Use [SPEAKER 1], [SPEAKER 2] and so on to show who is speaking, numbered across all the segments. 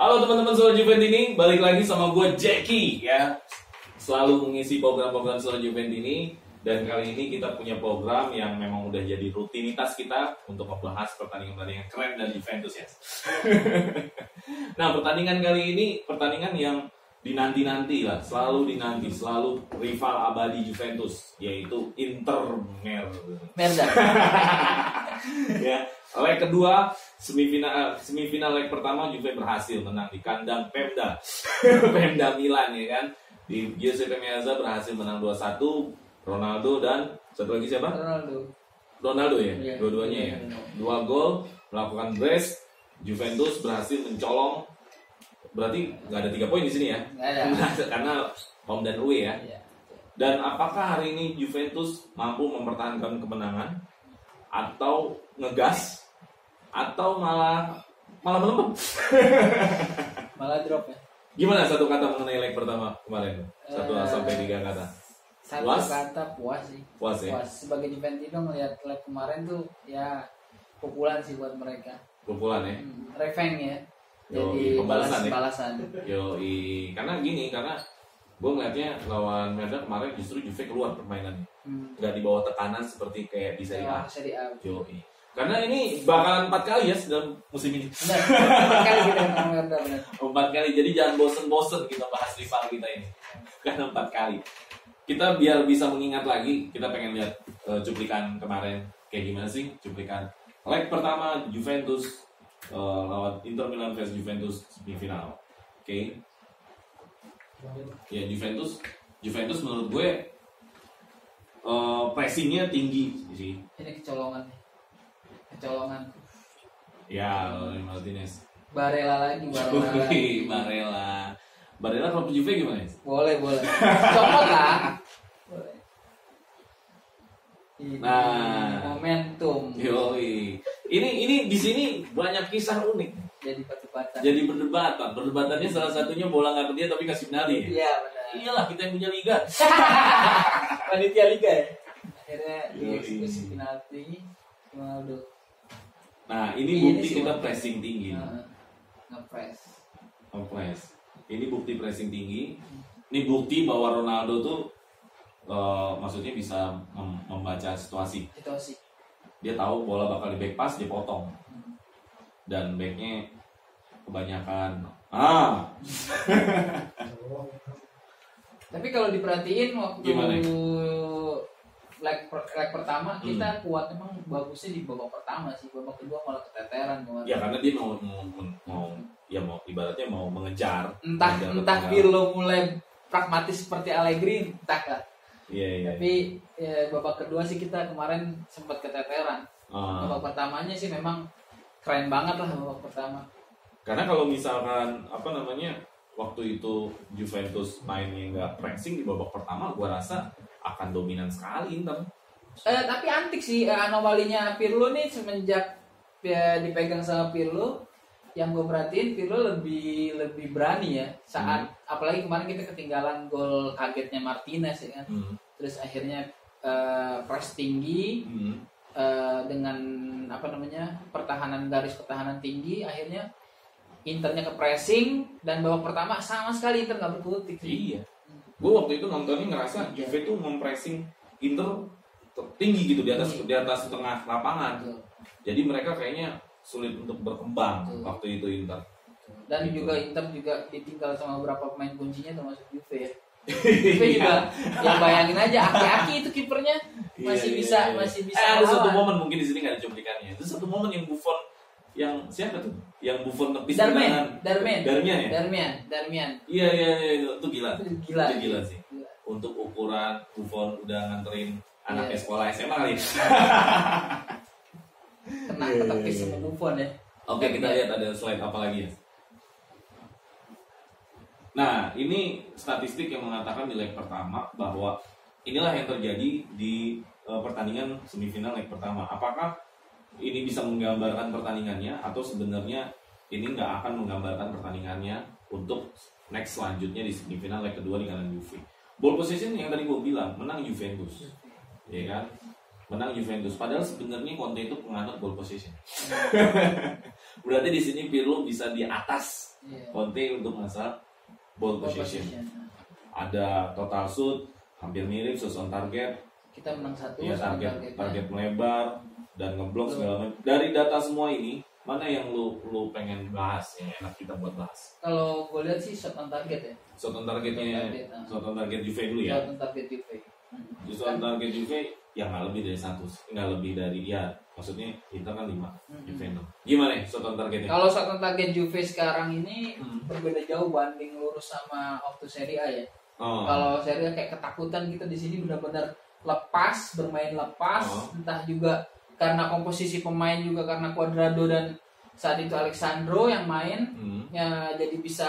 [SPEAKER 1] Halo teman-teman Soal Juventini, balik lagi sama gue Jackie ya. Selalu mengisi program-program Soal Juventini. Dan kali ini kita punya program yang memang udah jadi rutinitas kita untuk membahas pertandingan-pertandingan keren dan Juventus ya. Nah, pertandingan kali ini pertandingan yang dinanti-nanti lah, selalu dinanti, selalu rival abadi Juventus, yaitu Inter
[SPEAKER 2] Merda.
[SPEAKER 1] Ya, leg kedua semifinal leg pertama Juve berhasil menang di kandang Pemda. Pemda Milan ya kan. Di Giuseppe Meazza berhasil menang 2-1. Ronaldo dan satu lagi siapa? Ronaldo ya, dua-duanya ya. 2 gol, melakukan brace. Juventus berhasil mencolong. Berarti nggak ada 3 poin di sini ya?
[SPEAKER 2] Nggak ada.
[SPEAKER 1] Karena home dan away ya. Dan apakah hari ini Juventus mampu mempertahankan kemenangan atau ngegas atau malah melempem?
[SPEAKER 2] Malah drop ya.
[SPEAKER 1] Gimana satu kata mengenai leg pertama kemarin? 1 sampai 3 kata.
[SPEAKER 2] Satu
[SPEAKER 1] Puas?
[SPEAKER 2] kata puas sih.
[SPEAKER 1] Puas ya?
[SPEAKER 2] Puas. Sebagai Juventino ngelihat leg kemarin tuh ya pukulan sih buat mereka.
[SPEAKER 1] Pukulan ya?
[SPEAKER 2] Revenge ya.
[SPEAKER 1] Yoi,
[SPEAKER 2] Jadi
[SPEAKER 1] pembalasan ya?
[SPEAKER 2] balasan.
[SPEAKER 1] Yoi, karena gue ngeliatnya lawan Merda kemarin justru Juve keluar permainannya, nggak di bawah tekanan seperti kayak di Serie A.
[SPEAKER 2] Serie A.
[SPEAKER 1] Yoi. Karena ini bakalan 4 kali ya dalam musim ini.
[SPEAKER 2] Benar. 4 kali kita ketemu Merda benar.
[SPEAKER 1] 4 kali, jadi jangan bosen-bosen kita bahas rival kita ini. Karena 4 kali. Kita biar bisa mengingat lagi, kita pengen lihat cuplikan kemarin kayak gimana sih cuplikan leg pertama Juventus lawan Inter Milan vs Juventus semifinal. Oke. Ya Juventus menurut gue pressingnya tinggi sih.
[SPEAKER 2] Ini kecolongan.
[SPEAKER 1] Ya, Martinez.
[SPEAKER 2] Barella lagi.
[SPEAKER 1] Barella kalau Juve gimana?
[SPEAKER 2] Boleh. Copot lah. Boleh. Ini momentum.
[SPEAKER 1] Yoi. Ini di sini banyak kisah unik.
[SPEAKER 2] Jadi perdebatan.
[SPEAKER 1] Jadi perdebatannya salah satunya bola nggak ke dia tapi kasih penalti.
[SPEAKER 2] Iya benar.
[SPEAKER 1] Iyalah kita yang punya liga.
[SPEAKER 2] Panitia liga ya. Akhirnya
[SPEAKER 1] Yoi.
[SPEAKER 2] dieksekusi penalti Ronaldo.
[SPEAKER 1] Nah ini bukti kita pressing tinggi.
[SPEAKER 2] Nge-press.
[SPEAKER 1] Ini bukti pressing tinggi. Ini bukti bahwa Ronaldo tuh maksudnya bisa membaca situasi. Dia tahu bola bakal di back pass, dia potong. Dan backnya kebanyakan.
[SPEAKER 2] Tapi kalau diperhatiin waktu
[SPEAKER 1] Gimana?
[SPEAKER 2] leg pertama kita kuat, emang bagusnya di babak pertama sih. Babak kedua malah keteteran kemarin.
[SPEAKER 1] Ya karena dia mau ibaratnya mau mengejar.
[SPEAKER 2] Entah Pirlo mulai pragmatis seperti Allegri, entah kan.
[SPEAKER 1] Iya.
[SPEAKER 2] Tapi babak kedua sih kita kemarin sempat keteteran. Babak pertamanya sih memang keren banget lah babak pertama.
[SPEAKER 1] Karena kalau misalkan waktu itu Juventus mainnya nggak pressing di babak pertama, gua rasa akan dominan sekali Inter.
[SPEAKER 2] Tapi antik sih anomalinya Pirlo nih semenjak dipegang sama Pirlo. Yang gue perhatiin Pirlo lebih berani ya saat apalagi kemarin kita ketinggalan gol kagetnya Martinez ya kan. Terus akhirnya press tinggi dengan garis pertahanan tinggi, akhirnya Internya ke pressing dan babak pertama sama sekali Inter nggak berkutik.
[SPEAKER 1] Iya. Gue waktu itu nontonnya ngerasa Juve tuh mempressing Inter tinggi gitu di atas tengah lapangan. Jadi mereka kayaknya sulit untuk berkembang waktu itu Inter.
[SPEAKER 2] Dan gitu. Juga Inter juga ditinggal sama beberapa pemain kuncinya termasuk Juve ya. Juve juga yang bayangin aja aki-aki itu kipernya masih bisa.
[SPEAKER 1] Ada satu momen mungkin di sini nggak ada cuplikannya. Itu satu momen yang Buffon yang siapa tuh? Yang Buffon tepis Darmian. Iya itu gila. Itu gila sih.
[SPEAKER 2] Gila.
[SPEAKER 1] Untuk ukuran Buffon udah nganterin anaknya sekolah SMA kali.
[SPEAKER 2] Kena ketepis sama Buffon ya.
[SPEAKER 1] Oke, kita lihat ada slide apa lagi ya. Nah, ini statistik yang mengatakan di leg pertama bahwa inilah yang terjadi di pertandingan semifinal leg pertama. Apakah ini bisa menggambarkan pertandingannya atau sebenarnya ini nggak akan menggambarkan pertandingannya untuk next selanjutnya di semifinal leg kedua di kandang Juve. Ball possession yang tadi gue bilang menang Juventus, ya kan? Menang Juventus. Padahal sebenarnya Conte itu penganut ball possession. Berarti di sini Pirlo bisa di atas
[SPEAKER 2] Iya.
[SPEAKER 1] Conte untuk masalah ball possession. Ada total shoot hampir mirip, shots on target.
[SPEAKER 2] Kita menang 1.
[SPEAKER 1] Ya, target melebar dan ngeblok segala macam. Dari data semua ini, mana yang lu pengen bahas yang enak kita buat bahas?
[SPEAKER 2] Kalau gue lihat sih shot on target ya.
[SPEAKER 1] Shot on target Juve dulu ya.
[SPEAKER 2] Shot on target Juve.
[SPEAKER 1] Shot on target Juve yang nggak lebih dari 1, nggak lebih dari ya. Maksudnya Inter kan 5, Juve 6. Gimana ya shot on targetnya?
[SPEAKER 2] Kalau shot on target Juve sekarang ini berbeda jauh banding lurus sama waktu Serie A ya. Kalau Serie A kayak ketakutan kita di sini benar-benar lepas, bermain lepas, entah juga karena komposisi pemain juga karena Cuadrado dan saat itu Alexandro yang main, ya jadi bisa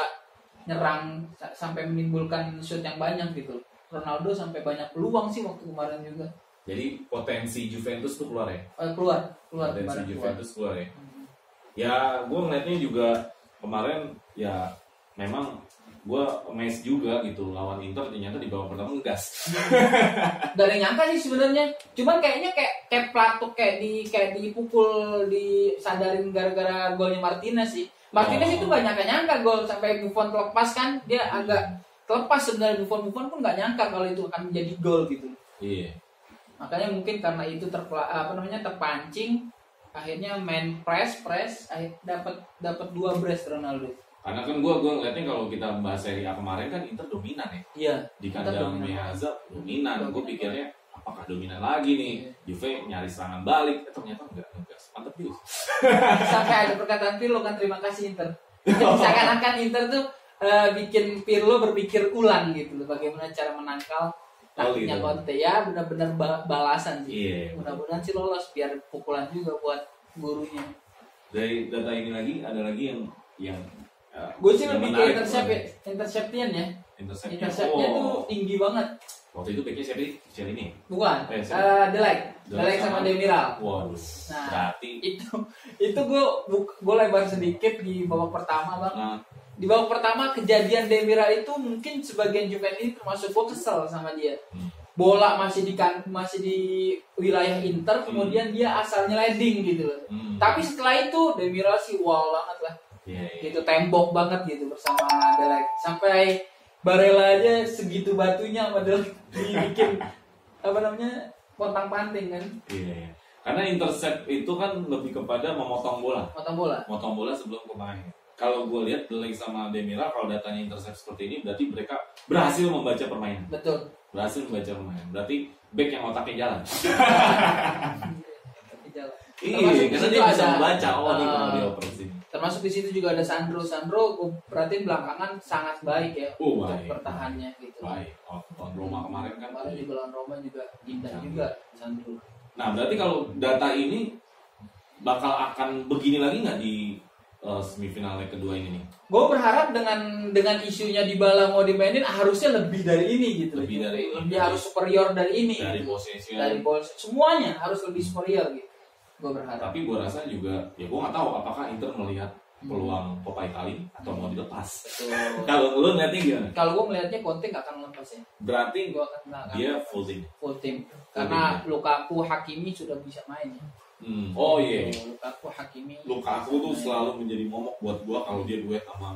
[SPEAKER 2] nyerang sampai menimbulkan shoot yang banyak gitu. Ronaldo sampai banyak peluang sih waktu kemarin juga.
[SPEAKER 1] Jadi potensi Juventus tuh keluar ya?
[SPEAKER 2] Keluar.
[SPEAKER 1] Potensi Juventus keluar ya? Ya, gue ngeliatnya juga kemarin ya memang gue amazed juga gitu lawan Inter ternyata di babak pertama ngegas.
[SPEAKER 2] Gak ada yang nyangka sih sebenarnya. Cuman kayaknya kayak pelatuk kayak dipukul, disadarin gara-gara golnya Martinez sih. Martinez itu banyak yang nyangka gol sampai Buffon terlepas kan, dia agak terlepas sebenarnya. Buffon pun nggak nyangka kalau itu akan menjadi gol gitu.
[SPEAKER 1] Iya.
[SPEAKER 2] Makanya mungkin karena itu terpancing, akhirnya main press, dapat 2 brace Ronaldo.
[SPEAKER 1] Karena kan gue ngeliatnya kalau kita bahas Serie A kemarin kan Inter dominan ya.
[SPEAKER 2] Iya.
[SPEAKER 1] Di kandang Meazza dominan. Gue pikirnya apakah dominan lagi nih? Juve nyari serangan balik, ternyata enggak. Mantap juga.
[SPEAKER 2] Sampai ada perkataan Pirlo kan, terima kasih Inter. Seakan-akan Inter tuh bikin Pirlo berpikir ulang gitu loh, bagaimana cara menangkal taktiknya Conte. Ya benar-benar balasan sih.
[SPEAKER 1] Iya.
[SPEAKER 2] Mudah-mudahan sih lolos biar pukulan juga buat gurunya.
[SPEAKER 1] Dari data ini lagi ada lagi yang
[SPEAKER 2] gue sih lebih ke interception ya. Interceptnya tuh tinggi banget.
[SPEAKER 1] Waktu itu backnya siapa sih? Ini?
[SPEAKER 2] Bukan. Delek sama Demiral.
[SPEAKER 1] Waduh.
[SPEAKER 2] Nah,
[SPEAKER 1] berarti
[SPEAKER 2] itu gue lebar sedikit di babak pertama bang. Di babak pertama kejadian Demiral itu mungkin sebagian Juventus ini termasuk gue kesel sama dia. Bola masih di wilayah Inter, kemudian dia asalnya landing gitu loh. Tapi setelah itu Demiral sih wow banget lah. Gitu tembok banget gitu bersama Delek. Sampai Barella aja segitu batunya padahal dibikin pontang panting kan.
[SPEAKER 1] Iya. Karena intercept itu kan lebih kepada memotong bola. Motong bola sebelum pemain. Kalau gue lihat Delek sama Demiral kalau datanya intercept seperti ini berarti mereka berhasil membaca permainan.
[SPEAKER 2] Betul.
[SPEAKER 1] Berhasil membaca permainan. Berarti back yang otaknya jalan. Iya, karena dia bisa membaca nih kalau dia operasi.
[SPEAKER 2] Termasuk di situ juga ada Sandro, gue perhatiin belakangan sangat baik ya untuk bertahannya gitu.
[SPEAKER 1] Baik. Lawan Roma kemarin kan.
[SPEAKER 2] Kemarin juga lawan Roma juga indah juga Sandro.
[SPEAKER 1] Nah berarti kalau data ini bakal akan begini lagi nggak di semifinal leg kedua ini nih?
[SPEAKER 2] Gue berharap dengan isunya Dybala mau dimainin harusnya lebih dari ini gitu. Lebih harus superior dari ini.
[SPEAKER 1] Dari possession.
[SPEAKER 2] Semuanya harus lebih superior gitu. Gue berharap.
[SPEAKER 1] Tapi gue rasa juga ya gue nggak tahu apakah Inter melihat peluang Coppa Italia atau mau dilepas. Kalau lu ngeliatnya gimana?
[SPEAKER 2] Kalau gue ngeliatnya Conte nggak akan lepas ya.
[SPEAKER 1] Berarti
[SPEAKER 2] gue akan
[SPEAKER 1] dia full team.
[SPEAKER 2] Karena Lukaku, Hakimi sudah bisa main ya.
[SPEAKER 1] Oh iya.
[SPEAKER 2] Lukaku
[SPEAKER 1] tuh selalu menjadi momok buat gue kalau dia duet sama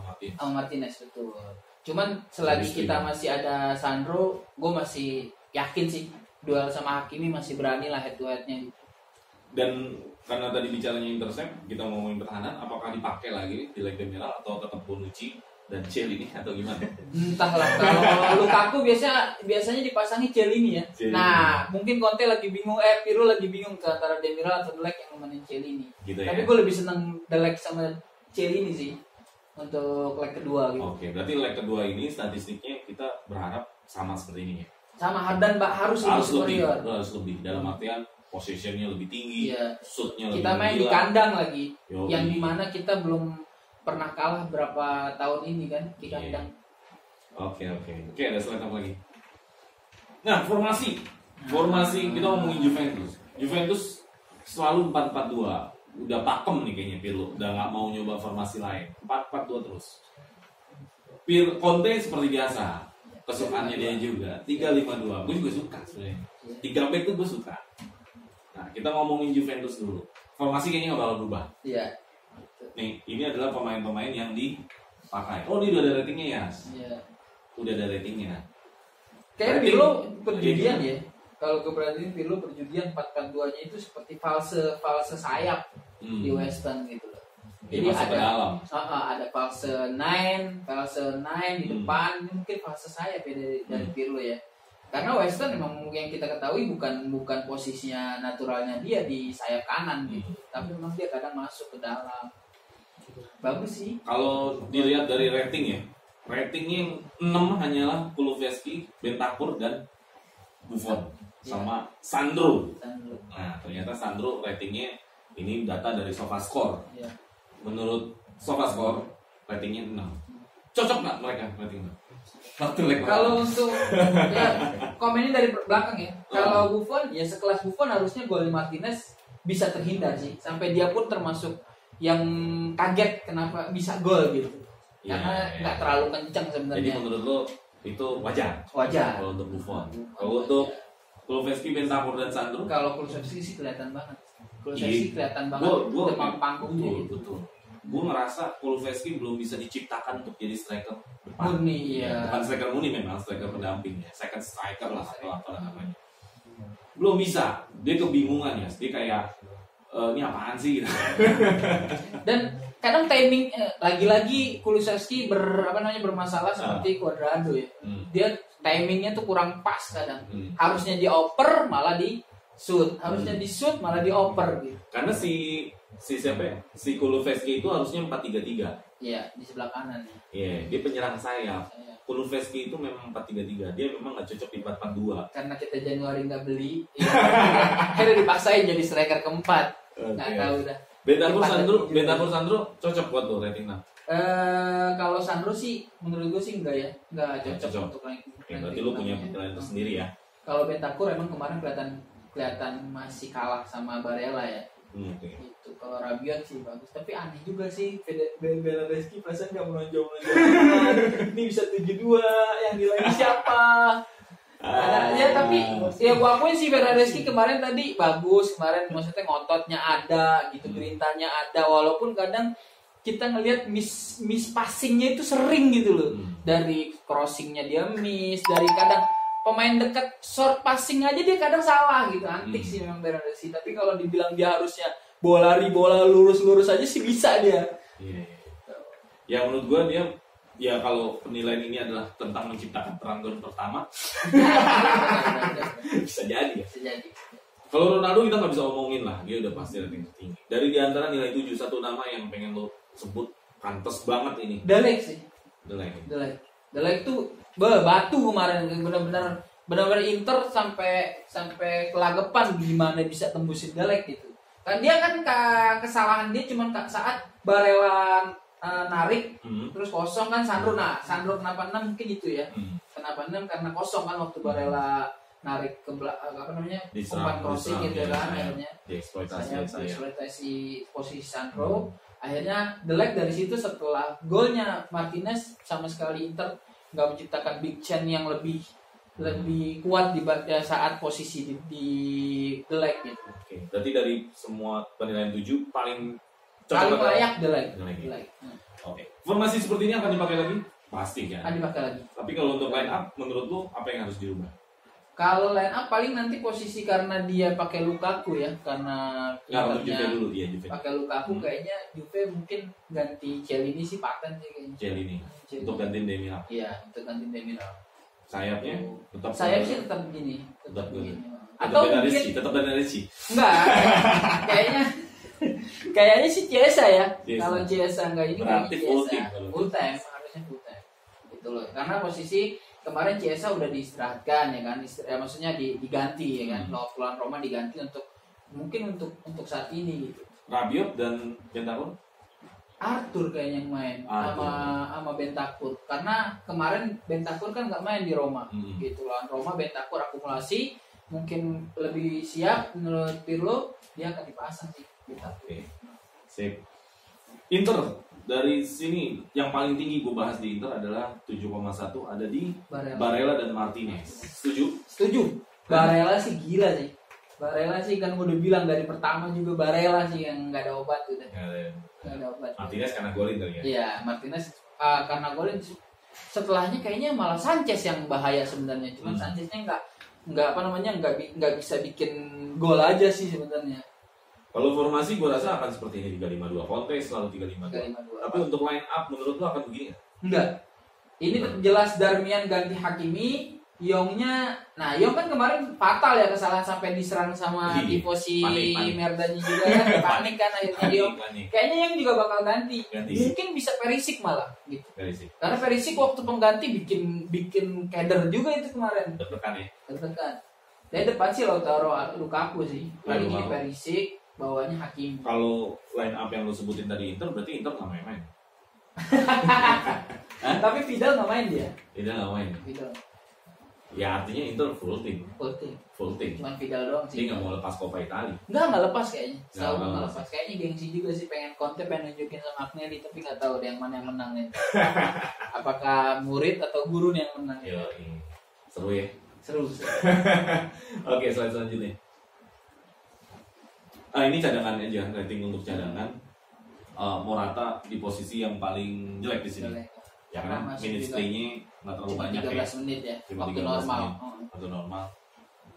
[SPEAKER 2] Martinez betul. Cuman selagi kita masih ada Sandro, gue masih yakin sih duel sama Hakimi masih berani lah head to headnya.
[SPEAKER 1] Dan karena tadi bicaranya intercept, kita ngomongin pertahanan, apakah dipakai lagi di leg Demiral atau tetap Bonucci dan Chiellini atau gimana?
[SPEAKER 2] Entahlah, kalau Lukaku biasanya dipasangi Chiellini ya. Nah, mungkin Conte lagi bingung, Pirlo lagi bingung antara Demiral atau Delek yang nemenin Chiellini.
[SPEAKER 1] Gitu ya?
[SPEAKER 2] Tapi gue lebih seneng Delek sama Chiellini sih untuk leg kedua gitu.
[SPEAKER 1] Oke, berarti leg kedua ini statistiknya kita berharap sama seperti ini ya?
[SPEAKER 2] Sama Hardan harus lebih superior.
[SPEAKER 1] Harus lebih, dalam artian possessionnya lebih tinggi, shootnya lebih tinggi.
[SPEAKER 2] Kita main di kandang lagi,
[SPEAKER 1] Yoi.
[SPEAKER 2] yang dimana kita belum pernah kalah berapa tahun ini kan di kandang.
[SPEAKER 1] Oke, ada slide apa lagi? Nah, formasi kita ngomongin Juventus selalu 4-4-2. Udah pakem nih kayaknya Pirlo, udah nggak mau nyoba formasi lain, 4-4-2 terus. Conte seperti biasa, kesukaannya dia juga 3-5-2. Gue juga suka sebenarnya. 3 back tuh gue suka. Nah, kita ngomongin Juventus dulu. Formasi kayaknya nggak bakal berubah.
[SPEAKER 2] Iya.
[SPEAKER 1] Nih, ini adalah pemain-pemain yang di pakai. Oh, ini udah ada ratingnya ya?
[SPEAKER 2] Iya.
[SPEAKER 1] Udah ada ratingnya.
[SPEAKER 2] Kayak
[SPEAKER 1] Rating.
[SPEAKER 2] Pirlo perjudian ya. Kalau keberanian Pirlo perjudian 4-4-2-nya itu seperti false sayap di Western gitu loh. Jadi
[SPEAKER 1] masuk ke dalam.
[SPEAKER 2] ada false 9 di depan, ini mungkin false sayap ya dari Pirlo ya. Karena Western memang yang kita ketahui bukan posisinya naturalnya dia di sayap kanan gitu. Tapi memang dia kadang masuk ke dalam. Bagus sih.
[SPEAKER 1] Kalau dilihat dari rating ya, ratingnya 6 hanyalah Kulusevski, Bentancur dan Buffon sama Sandro. Nah, ternyata Sandro ratingnya ini data dari SofaScore.
[SPEAKER 2] Ya.
[SPEAKER 1] Menurut SofaScore ratingnya 6. Cocok nggak mereka ratingnya?
[SPEAKER 2] Kalau untuk ya komennya dari belakang ya. Kalau Buffon ya sekelas Buffon harusnya gol Martinez bisa terhindar sih. Sampai dia pun termasuk yang kaget kenapa bisa gol gitu. Karena nggak terlalu kencang sebenarnya.
[SPEAKER 1] Jadi menurut lo itu wajar?
[SPEAKER 2] Wajar.
[SPEAKER 1] Kalau untuk Buffon. Kalau untuk Kulusevski, Bentancur dan Sandro?
[SPEAKER 2] Kalau Kulusevski sih kelihatan banget. Kulusevski kelihatan banget demam panggungnya.
[SPEAKER 1] Betul. Gue ngerasa Kulusevski belum bisa diciptakan untuk jadi striker depan.
[SPEAKER 2] Murni ya.
[SPEAKER 1] Bukan striker murni memang, striker pendamping ya. Second striker lah atau apa namanya. Belum bisa. Dia kebingungan ya. Dia kayak ini apaan sih gitu.
[SPEAKER 2] Dan kadang timing lagi-lagi Kulusevski bermasalah seperti Cuadrado ya. Dia timingnya tuh kurang pas kadang. Harusnya dioper malah di shoot, harusnya di shoot malah dioper gitu.
[SPEAKER 1] Karena si siapa ya? Si Kulusevski itu harusnya 4-3-3.
[SPEAKER 2] Iya, di sebelah kanan.
[SPEAKER 1] Iya, dia penyerang sayap. Kulusevski itu memang 4-3-3. Dia memang nggak cocok di 4-4-2.
[SPEAKER 2] Karena kita Januari nggak beli, akhirnya dipaksain jadi striker keempat. Nggak tahu dah.
[SPEAKER 1] Bentancur Sandro cocok buat tuh rating 6.
[SPEAKER 2] Kalau Sandro sih menurut gue sih enggak ya, nggak cocok untuk ranking.
[SPEAKER 1] Berarti lu punya penilaian tersendiri ya.
[SPEAKER 2] Kalau Bentancur emang kemarin kelihatan masih kalah sama Barella ya. Gitu. Kalau Rabiot sih bagus, tapi aneh juga sih Bernardeschi perasaan nggak menonjol. Ini bisa 72, yang nilainya siapa? Ya tapi ya gua akuin sih Bernardeschi kemarin tadi bagus, kemarin maksudnya ngototnya ada gitu, gerintanya ada, walaupun kadang kita ngelihat miss passingnya itu sering gitu loh. Dari crossingnya dia miss, dari kadang pemain dekat short passing aja dia kadang salah gitu. Antik sih memang Bernardeschi, tapi kalau dibilang dia harusnya bola lurus aja sih bisa dia.
[SPEAKER 1] Iya. Ya menurut gua dia ya kalau penilaian ini adalah tentang menciptakan perang pertama bisa jadi ya.
[SPEAKER 2] Bisa jadi.
[SPEAKER 1] Kalau Ronaldo kita nggak bisa omongin lah, dia udah pasti rating tertinggi. Dari diantara nilai 7, satu nama yang pengen lo sebut pantas banget ini.
[SPEAKER 2] De Ligt sih.
[SPEAKER 1] De
[SPEAKER 2] Ligt tuh batu kemarin, benar-benar Inter sampai kelagapan gimana bisa tembusin De Ligt gitu. Kan dia kan kesalahan dia cuma saat Barella narik terus kosong kan Sandro. Nah, Sandro kenapa 6 mungkin itu ya. Kenapa 6 karena kosong kan waktu Barella narik ke umpan crossing gitu kan, akhirnya dieksploitasi posisi Sandro. Akhirnya De Ligt dari situ setelah golnya Martinez sama sekali Inter nggak menciptakan big chance yang lebih kuat di saat posisi di De Ligt gitu.
[SPEAKER 1] Oke, berarti dari semua penilaian 7 paling
[SPEAKER 2] layak De Ligt.
[SPEAKER 1] Oke. Formasi seperti ini akan dipakai lagi? Pasti kan.
[SPEAKER 2] Akan dipakai lagi.
[SPEAKER 1] Tapi kalau untuk line up menurut lu apa yang harus dirubah?
[SPEAKER 2] Kalau line up paling nanti posisi karena dia pakai Lukaku ya, karena
[SPEAKER 1] Juve dulu dia Juve.
[SPEAKER 2] Pakai Lukaku kayaknya Juve mungkin ganti Chiellini sih paten sih kayaknya.
[SPEAKER 1] Chiellini. Untuk gantiin Demiral.
[SPEAKER 2] Iya, untuk gantiin Demiral.
[SPEAKER 1] Sayapnya tetap
[SPEAKER 2] sih tetap begini.
[SPEAKER 1] Tetap begini.
[SPEAKER 2] Atau mungkin
[SPEAKER 1] tetap Bernardeschi.
[SPEAKER 2] Enggak. Kayaknya sih Chiesa ya. Kalau Chiesa enggak ini
[SPEAKER 1] berarti full time
[SPEAKER 2] harusnya full time. Gitu loh. Karena posisi kemarin Chiesa udah diistirahatkan ya kan, maksudnya diganti ya kan, lawan Roma diganti untuk saat ini gitu.
[SPEAKER 1] Rabiot dan Bentancur?
[SPEAKER 2] Arthur kayaknya yang main sama Bentancur, karena kemarin Bentancur kan nggak main di Roma, gitu lawan Roma. Bentancur akumulasi mungkin lebih siap menurut Pirlo, dia akan dipasang sih.
[SPEAKER 1] Oke. Sip. Inter dari sini yang paling tinggi gue bahas di Inter adalah 7,1 ada di Barella dan Martinez. Setuju?
[SPEAKER 2] Barella sih gila sih. Barella sih kan gue udah bilang dari pertama juga Barella sih yang nggak ada obat udah. Nggak ada obat.
[SPEAKER 1] Martinez karena golin kali ya.
[SPEAKER 2] Iya, Martinez karena golin. Setelahnya kayaknya malah Sanchez yang bahaya sebenarnya. Cuman Sancheznya nggak bisa bikin gol aja sih sebenarnya.
[SPEAKER 1] Kalau formasi gue rasa akan seperti ini 3-5-2. Conte selalu 3-5-2. Tapi untuk line up menurut lo akan begini nggak?
[SPEAKER 2] Enggak. Ini jelas Darmian ganti Hakimi, Yongnya, nah Yong kan kemarin fatal ya kesalahan sampai diserang sama tifosi Merdanya juga kan, panik kan akhirnya Yong. Kayaknya Yong juga bakal ganti. Mungkin bisa Perisic malah gitu. Karena Perisic waktu pengganti bikin keder juga itu kemarin. Tertekan. Dari depan sih Lautaro Lukaku sih. Paling ini Perisic, bawahnya Hakimi.
[SPEAKER 1] Kalau line up yang lo sebutin tadi Inter, berarti Inter nggak main-main.
[SPEAKER 2] Tapi Vidal nggak main dia.
[SPEAKER 1] Vidal nggak main. Ya artinya Inter full team. Cuman Vidal doang sih.
[SPEAKER 2] Dia
[SPEAKER 1] nggak mau lepas Coppa Italia.
[SPEAKER 2] Nggak lepas kayaknya. Nggak lepas. Kayaknya gengsi juga sih, Conte pengen nunjukin sama Agnelli, tapi nggak tahu yang mana yang menang nih. Apakah murid atau guru nih yang menang?
[SPEAKER 1] Seru ya.
[SPEAKER 2] Seru.
[SPEAKER 1] Oke, selanjutnya. Ini cadangan aja, rating untuk cadangan. Morata di posisi yang paling jelek di sini. Ya kan, minute stay-nya nggak terlalu banyak
[SPEAKER 2] 13 menit ya,
[SPEAKER 1] waktu normal.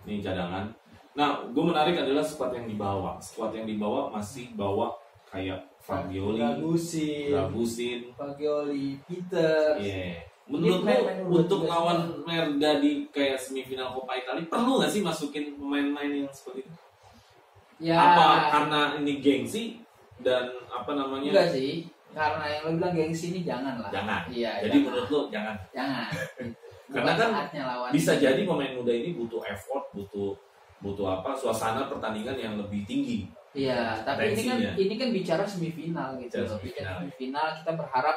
[SPEAKER 1] Ini cadangan. Nah, gue menarik adalah squad yang dibawa. Squad yang dibawa masih bawa kayak Fagioli, Rabusin,
[SPEAKER 2] Fagioli, Peter.
[SPEAKER 1] Menurut lo untuk lawan Merda di kayak semifinal Coppa Italia perlu nggak sih masukin pemain-pemain yang seperti itu?
[SPEAKER 2] Ya.
[SPEAKER 1] Apa karena ini gengsi dan apa namanya?
[SPEAKER 2] Enggak sih. Karena yang lo bilang gengsi ini jangan. Iya.
[SPEAKER 1] Jadi menurut lo jangan. Karena kan bisa jadi pemain muda ini butuh effort, butuh apa? Suasana pertandingan yang lebih tinggi.
[SPEAKER 2] Iya, tapi ini kan bicara semifinal gitu. Semifinal kita berharap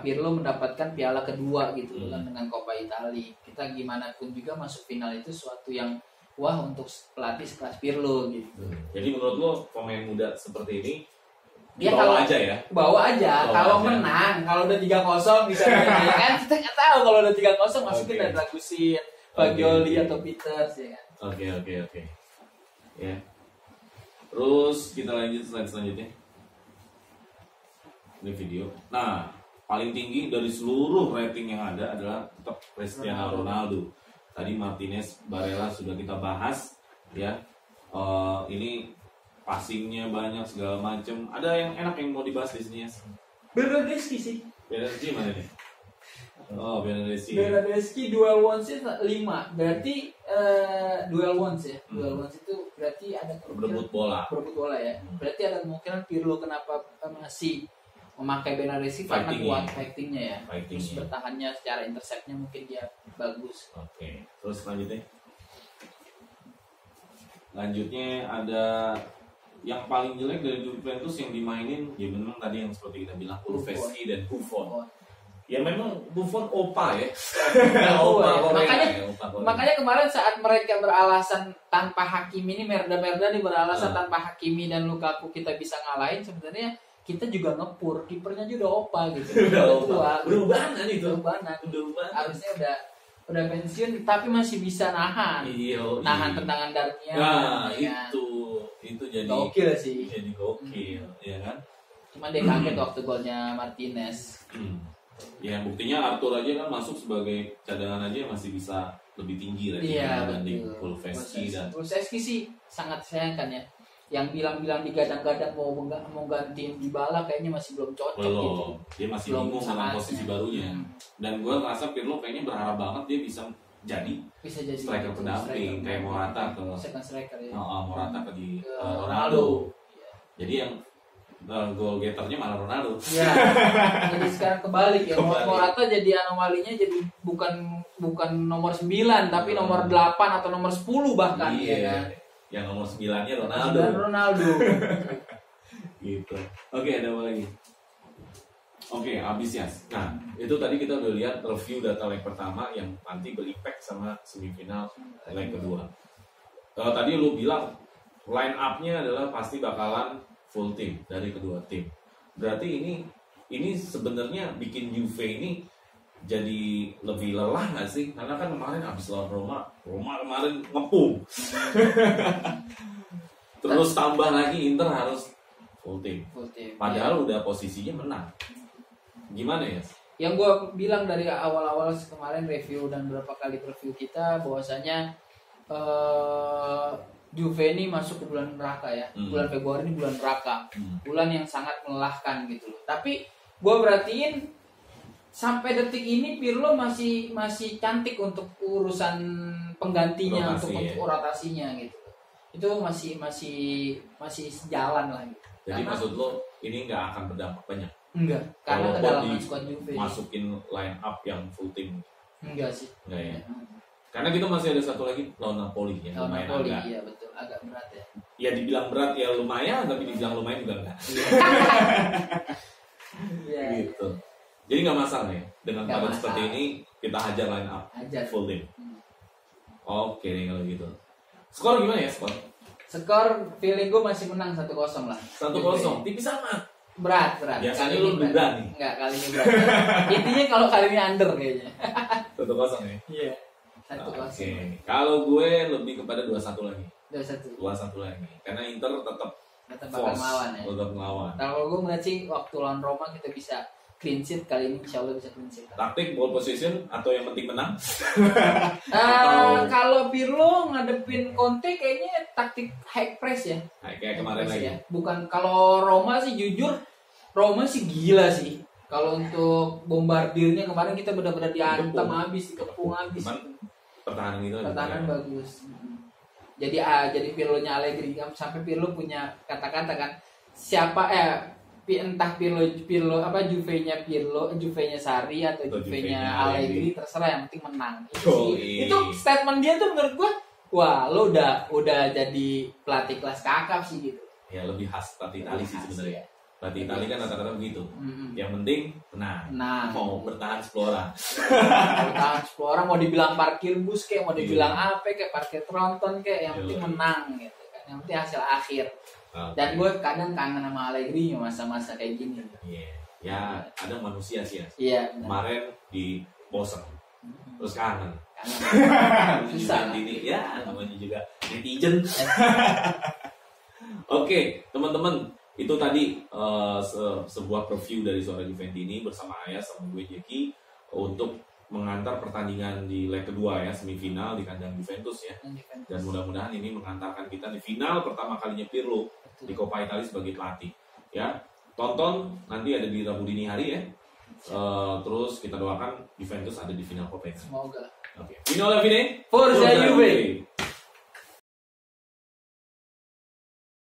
[SPEAKER 2] Pirlo mendapatkan piala kedua gitu kan dengan Coppa Italia. Kita gimana pun juga masuk final itu suatu yang wah untuk pelatih sekelas Pirlo gitu.
[SPEAKER 1] Jadi menurut lo pemain muda seperti ini
[SPEAKER 2] dia
[SPEAKER 1] bawa aja ya?
[SPEAKER 2] Bawa aja. Kalau menang, kalau udah 3-0 bisa ya kan kita nggak tahu kalau udah 3-0 masukin dari Ragusin, Fagioli atau Peters ya kan.
[SPEAKER 1] Oke. Ya. Terus kita lanjut selanjutnya. Ini video. Nah, paling tinggi dari seluruh rating yang ada adalah tetap Cristiano Ronaldo. Tadi Martinez, Barella sudah kita bahas ya. Ini passingnya banyak segala macam. Ada yang enak yang mau dibahas di sini ya?
[SPEAKER 2] Bernardeschi sih.
[SPEAKER 1] Bernardeschi mana nih?
[SPEAKER 2] Bernardeschi dual ones-nya 5. Berarti dual ones ya. Dual ones itu berarti ada
[SPEAKER 1] berebut bola
[SPEAKER 2] ya. Berarti ada kemungkinan Pirlo kenapa masih memakai Bernardeschi karena kuat fightingnya ya. Terus bertahannya secara interceptnya mungkin dia bagus.
[SPEAKER 1] Oke. Terus Lanjutnya ada yang paling jelek dari Juventus yang dimainin ya memang tadi yang seperti kita bilang Kulusevski dan Buffon. Ya memang Buffon opa ya.
[SPEAKER 2] Makanya kemarin saat mereka beralasan tanpa Hakimi ini Merda nih beralasan tanpa Hakimi dan Lukaku kita bisa ngalahin, sebenarnya kita juga ngepur kipernya juga opa gitu.
[SPEAKER 1] Berubahan itu.
[SPEAKER 2] Harusnya udah pensiun tapi masih bisa nahan. Nahan tendangan Darmian.
[SPEAKER 1] Nah, itu jadi
[SPEAKER 2] gokil sih.
[SPEAKER 1] Jadi gokil, ya kan?
[SPEAKER 2] Cuman dia kaget waktu golnya Martinez.
[SPEAKER 1] Ya buktinya Arthur aja kan masuk sebagai cadangan aja masih bisa lebih tinggi lagi dibanding Kulusevski
[SPEAKER 2] sih sangat sayangkan ya. Yang bilang digadang-gadang mau gantiin Dybala kayaknya masih belum cocok gitu.
[SPEAKER 1] Dia masih bingung dengan posisi barunya. Dan gue ngerasa Pirlo kayaknya berharap banget dia bisa jadi striker pendamping kayak Morata ke
[SPEAKER 2] striker ya.
[SPEAKER 1] Morata ke Ronaldo. Jadi yang goal getternya malah Ronaldo.
[SPEAKER 2] Ya. Jadi sekarang kebalik ya. Morata jadi anomalinya jadi bukan nomor 9 tapi nomor 8 atau nomor 10 bahkan ya kan.
[SPEAKER 1] Yang nomor 9-nya Ronaldo. Gitu. Oke, ada apa lagi? Oke, habis ya. Nah, itu tadi kita udah lihat review data leg pertama yang nanti berimpact sama semifinal leg kedua. Tadi lu bilang line up-nya adalah pasti bakalan full team dari kedua tim. Berarti ini sebenarnya bikin Juve ini jadi lebih lelah nggak sih? Karena kan kemarin abis lawan Roma kemarin ngepung. Terus tambah lagi Inter harus full team. Padahal udah posisinya menang. Gimana ya?
[SPEAKER 2] yang gue bilang dari awal-awal kemarin review dan beberapa kali review kita bahwasanya Juve ini masuk ke bulan neraka ya. Bulan Februari ini bulan neraka. Bulan yang sangat melelahkan gitu loh. Tapi gue perhatiin sampai detik ini Pirlo masih cantik untuk urusan penggantinya, untuk rotasinya gitu. Itu masih sejalan lah gitu.
[SPEAKER 1] Jadi
[SPEAKER 2] karena,
[SPEAKER 1] maksud lo ini nggak akan berdampak banyak?
[SPEAKER 2] Enggak, karena kedalaman squad Juve
[SPEAKER 1] masukin line up yang full team.
[SPEAKER 2] Enggak sih.
[SPEAKER 1] Enggak ya. Karena kita masih ada satu lagi lawan Napoli ya.
[SPEAKER 2] Lawan Napoli, iya betul, agak berat ya.
[SPEAKER 1] Ya dibilang berat ya lumayan, tapi dibilang lumayan juga enggak. Gitu. Jadi nggak masalah ya dengan keadaan seperti ini kita hajar line up full team. Oke nih kalau gitu. Skor gimana ya skor?
[SPEAKER 2] Skor feeling gue masih menang 1-0 lah.
[SPEAKER 1] 1-0, tipis amat.
[SPEAKER 2] Berat.
[SPEAKER 1] Biasanya lu berani.
[SPEAKER 2] Enggak, kali ini berat. Intinya kalau kali ini under kayaknya.
[SPEAKER 1] 1-0 ya?
[SPEAKER 2] Iya. 1-0.
[SPEAKER 1] Oke. Kalau gue lebih kepada 2-1 lagi.
[SPEAKER 2] 2-1
[SPEAKER 1] lagi. Karena Inter tetap
[SPEAKER 2] bakal melawan ya.
[SPEAKER 1] Tetap melawan.
[SPEAKER 2] Kalau gue ngeliat sih waktu lawan Roma kita bisa clean sheet, kali ini insya Allah bisa clean sheet.
[SPEAKER 1] Taktik ball position atau yang penting menang?
[SPEAKER 2] Kalau Pirlo ngadepin Conte kayaknya taktik high press ya.
[SPEAKER 1] Kayak kemarin lagi.
[SPEAKER 2] Ya. Bukan kalau Roma sih jujur Roma sih gila sih. Kalau untuk bombardirnya kemarin kita benar-benar dihantam habis, dikepung habis.
[SPEAKER 1] Pertahanan itu
[SPEAKER 2] bagus. Jadi Pirlo-nya Allegri sampai Pirlo punya kata-kata kan siapa entah Pirlo apa Juve-nya Sarri atau Juve-nya Allegri terserah yang penting menang. Itu statement dia tuh menurut gua wah lo udah jadi pelatih kelas kakap sih gitu.
[SPEAKER 1] Ya lebih khas pelatih Itali sih sebenarnya. Pelatih Itali kan kata-kata begitu. Yang penting menang. Mau bertahan 10 orang.
[SPEAKER 2] Bertahan 10 orang mau dibilang parkir bus kayak mau dibilang apa kayak parkir tronton kayak yang penting menang gitu kan. Yang penting hasil akhir. Okay. Dan gue kadang kangen sama Allegri masa-masa kayak gini.
[SPEAKER 1] Ya ada manusia sih ya.
[SPEAKER 2] Iya.
[SPEAKER 1] Kemarin di bosan, terus kangen.
[SPEAKER 2] Susah.
[SPEAKER 1] Ini ya namanya juga netizen. Oke, teman-teman, itu tadi sebuah preview dari Suara Juventini bersama Ayas sama gue Jeki untuk mengantar pertandingan di leg kedua ya, semifinal di kandang Juventus ya. Dan mudah-mudahan ini mengantarkan kita di final pertama kalinya Pirlo di Coppa Italia sebagai pelatih. Ya, tonton nanti ada di Rabu dini hari ya. Terus kita doakan Juventus ada di final Coppa Italia.
[SPEAKER 2] Semoga.
[SPEAKER 1] Oke. Fino alla fine.
[SPEAKER 2] Forza Juve.